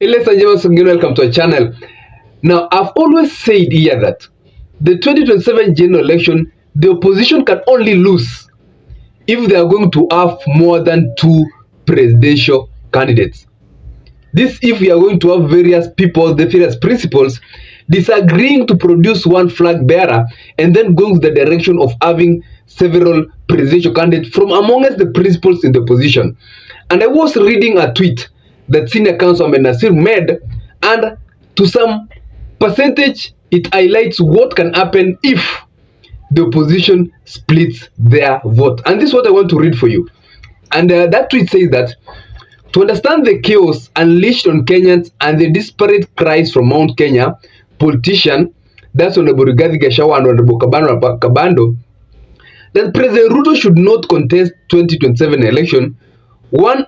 Hey, ladies and gentlemen, welcome to our channel. Now, I've always said here that the 2027 general election, the opposition can only lose if they are going to have more than 2 presidential candidates. This if we are going to have various people, the various principles, disagreeing to produce one flag bearer and then going to the direction of having several presidential candidates from amongst the principals in the opposition. And I was reading a tweet that Senior Councilman Nasir made, and to some percentage, it highlights what can happen if the opposition splits their vote. And this is what I want to read for you. And that tweet says that to understand the chaos unleashed on Kenyans and the disparate cries from Mount Kenya politician, that's Honorable Rigathi Gachagua and Honorable Kabando, that President Ruto should not contest 2027 election. One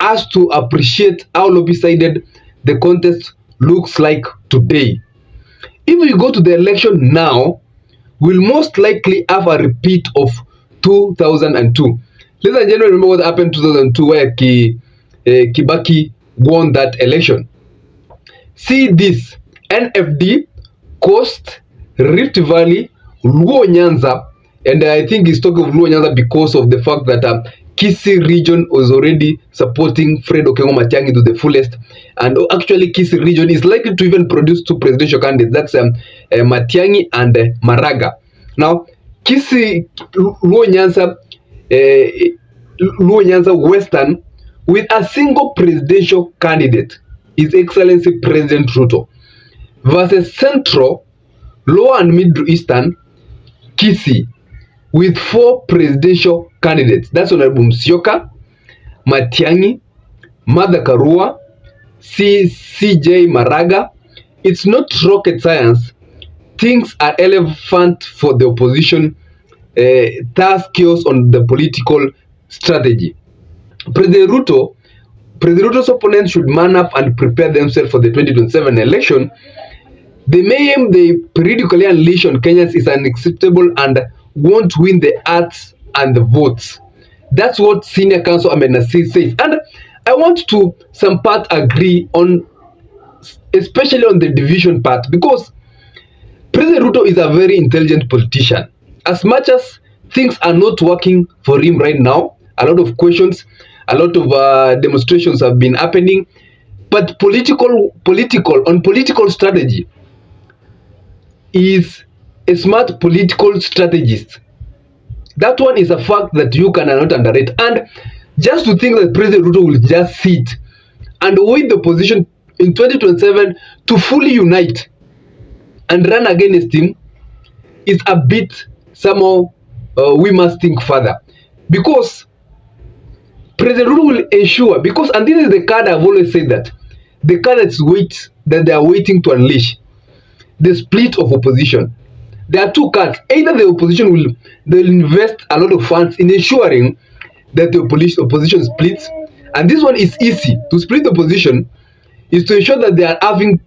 has to appreciate how lopsided the contest looks like today. If we go to the election now, we'll most likely have a repeat of 2002. Ladies and gentlemen, remember what happened in 2002 where Kibaki won that election. See this: NFD, Coast, Rift Valley, Luo Nyanza, and I think he's talking of Luo Nyanza because of the fact that Kisii region was already supporting Fred Okengo Matiangi to the fullest, and actually Kisii region is likely to even produce 2 presidential candidates. That's Matiangi and Maraga. Now, Kisii, Luo Nyanza Western, with a single presidential candidate, His Excellency President Ruto, versus Central, Lower and Middle Eastern, Kisii, with 4 presidential candidates. That's Honorable Musyoka, Matiangi, Mother Karua, CJ Maraga. It's not rocket science. Things are relevant for the opposition, task chaos on the political strategy. President Ruto's opponents should man up and prepare themselves for the 2027 election. The mayhem they periodically unleash on Kenyans is unacceptable and won't win the hearts and the votes. That's what Senior Council Ahmed Nasir says. And I want to some part agree on, especially on the division part, because President Ruto is a very intelligent politician. As much as things are not working for him right now, a lot of questions, a lot of demonstrations have been happening, but political strategy is a smart political strategist. That one is a fact that you cannot underrate. And just to think that President Ruto will just sit and wait the opposition in 2027 to fully unite and run against him is a bit somehow we must think further, because President Ruto will ensure, because, and this is the card I've always said, that the card that they are waiting to unleash, the split of opposition. There are 2 cards. Either the opposition they'll invest a lot of funds in ensuring that the opposition splits, and this one is easy. To split the opposition is to ensure that they are having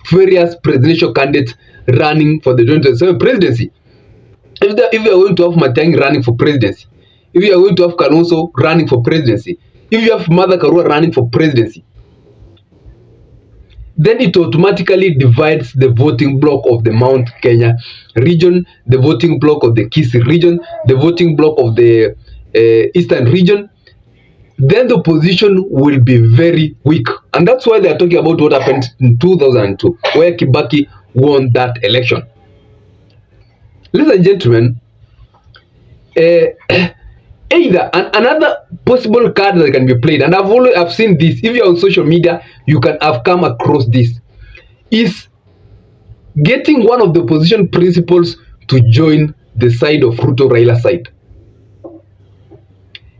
various presidential candidates running for the 2027 presidency. If you are going to have Matiangi running for presidency, if you are going to have Kalonzo running for presidency, if you have Mother Karua running for presidency, then it automatically divides the voting block of the Mount Kenya region, the voting block of the Kisii region, the voting block of the Eastern region. Then the opposition will be very weak. And that's why they are talking about what happened in 2002, where Kibaki won that election. Ladies and gentlemen, either another possible card that can be played, and I've seen this. If you're on social media, you can have come across this, is getting one of the opposition principals to join the side of Ruto Raila side.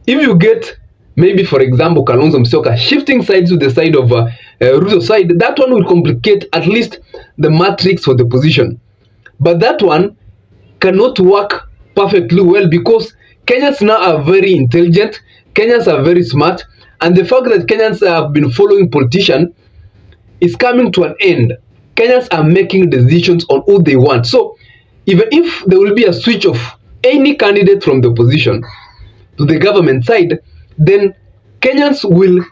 If you get, maybe for example, Kalonzo Musyoka shifting sides to the side of Ruto side, that one will complicate at least the matrix for the position. But that one cannot work perfectly well, because Kenyans now are very intelligent, Kenyans are very smart, and the fact that Kenyans have been following politicians is coming to an end. Kenyans are making decisions on who they want. So even if there will be a switch of any candidate from the opposition to the government side, then Kenyans will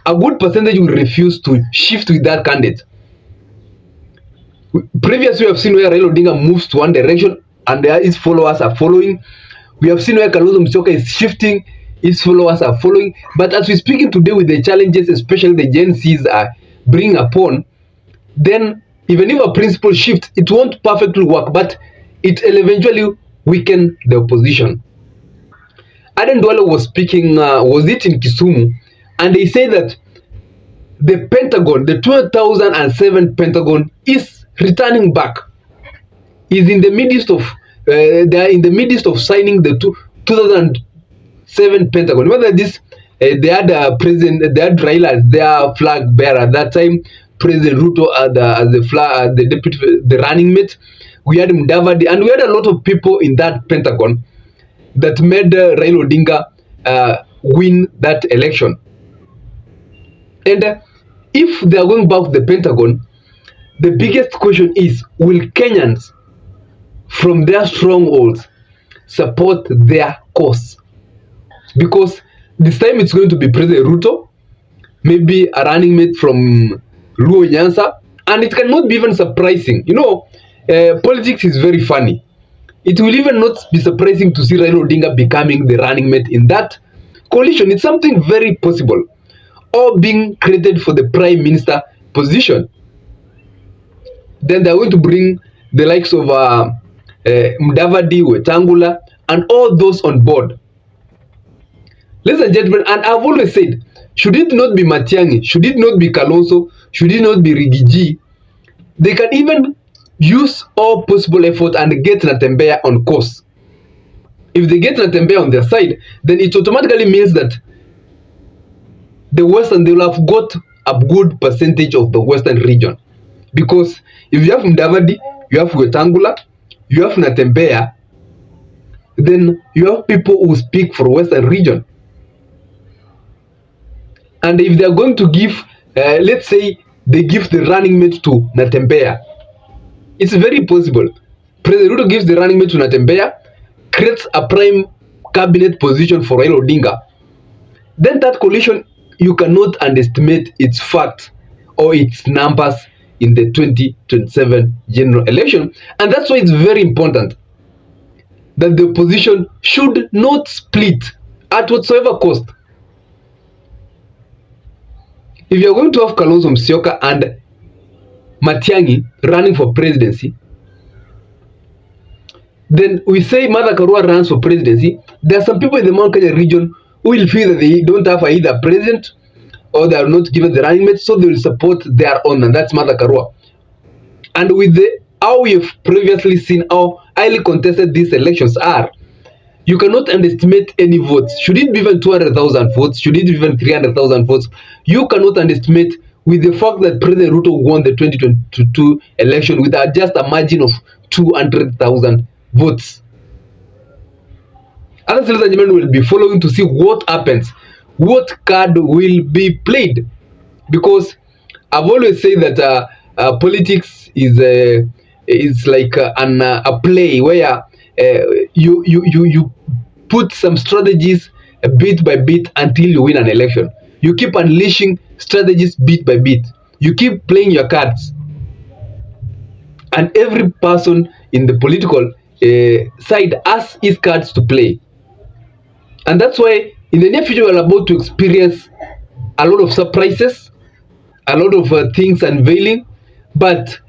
a good percentage will refuse to shift with that candidate. Previously, we have seen where Raila Odinga moves to one direction and his followers are following. We have seen where Kalonzo Musyoka is shifting, his followers are following. But as we're speaking today with the challenges, especially the Gen Zs are bringing upon, then even if a principle shift, it won't perfectly work, but it will eventually weaken the opposition. Aden Duale was speaking, was it in Kisumu, and they say that the Pentagon, the 2007 Pentagon, is returning back. Is in the midst of they are in the midst of signing the 2007 Pentagon. Whether this they had president, they had Raila as their flag bearer at that time. President Ruto as the flag, the deputy, the running mate. We had Mudavadi, and we had a lot of people in that Pentagon that made Raila Odinga win that election. And if they are going back to the Pentagon, the biggest question is, will Kenyans from their strongholds support their cause? Because this time it's going to be President Ruto, maybe a running mate from Luo Nyanza, and it cannot be even surprising. You know, politics is very funny. It will even not be surprising to see Raila Odinga becoming the running mate in that coalition. It's something very possible. Or being created for the prime minister position. Then they're going to bring the likes of Mudavadi, Wetangula, and all those on board. Ladies and gentlemen, and I've always said, should it not be Matiangi, should it not be Kalonzo, should it not be Rigiji, they can even use all possible effort and get Natembeya on course. If they get Natembeya on their side, then it automatically means that the Western, they will have got a good percentage of the Western region. Because if you have Mudavadi, you have Wetangula, you have Natembeya, then you have people who speak for Western region. And if they are going to give, let's say, they give the running mate to Natembeya, it's very possible. President Ruto gives the running mate to Natembeya, creates a prime cabinet position for Raila Odinga. Then that coalition, you cannot underestimate its fact or its numbers in the 2027 general election. And that's why it's very important that the opposition should not split at whatsoever cost. If you're going to have Kalonzo Musyoka and Matiangi running for presidency, then we say Mother Karua runs for presidency. There are some people in the Mount Kenya region who will feel that they don't have either president or they are not given the running mate, so they will support their own, and that's Mother Karua. And with how we've previously seen how highly contested these elections are, you cannot underestimate any votes. Should it be even 200,000 votes? Should it be even 300,000 votes? You cannot underestimate with the fact that President Ruto won the 2022 election with just a margin of 200,000 votes. Other ladies and gentlemen will be following to see what happens, what card will be played, because I've always said that politics is like a play where you put some strategies bit by bit until you win an election. You keep unleashing strategies bit by bit. You keep playing your cards, and every person in the political side has his cards to play. And that's why in the near future we're about to experience a lot of surprises, a lot of things unveiling. But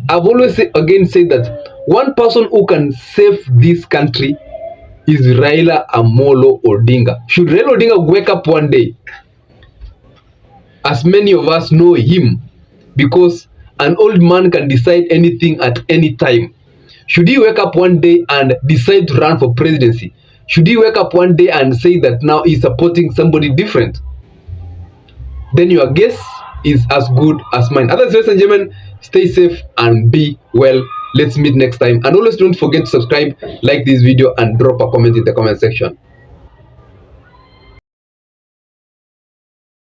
I've always said that one person who can save this country is Raila Amolo Odinga. Should Raila Odinga wake up one day, as many of us know him, because an old man can decide anything at any time. Should he wake up one day and decide to run for presidency? Should he wake up one day and say that now he's supporting somebody different? Then your guess is as good as mine. Otherwise, ladies and gentlemen, stay safe and be well. Let's meet next time. And always don't forget to subscribe, like this video, and drop a comment in the comment section.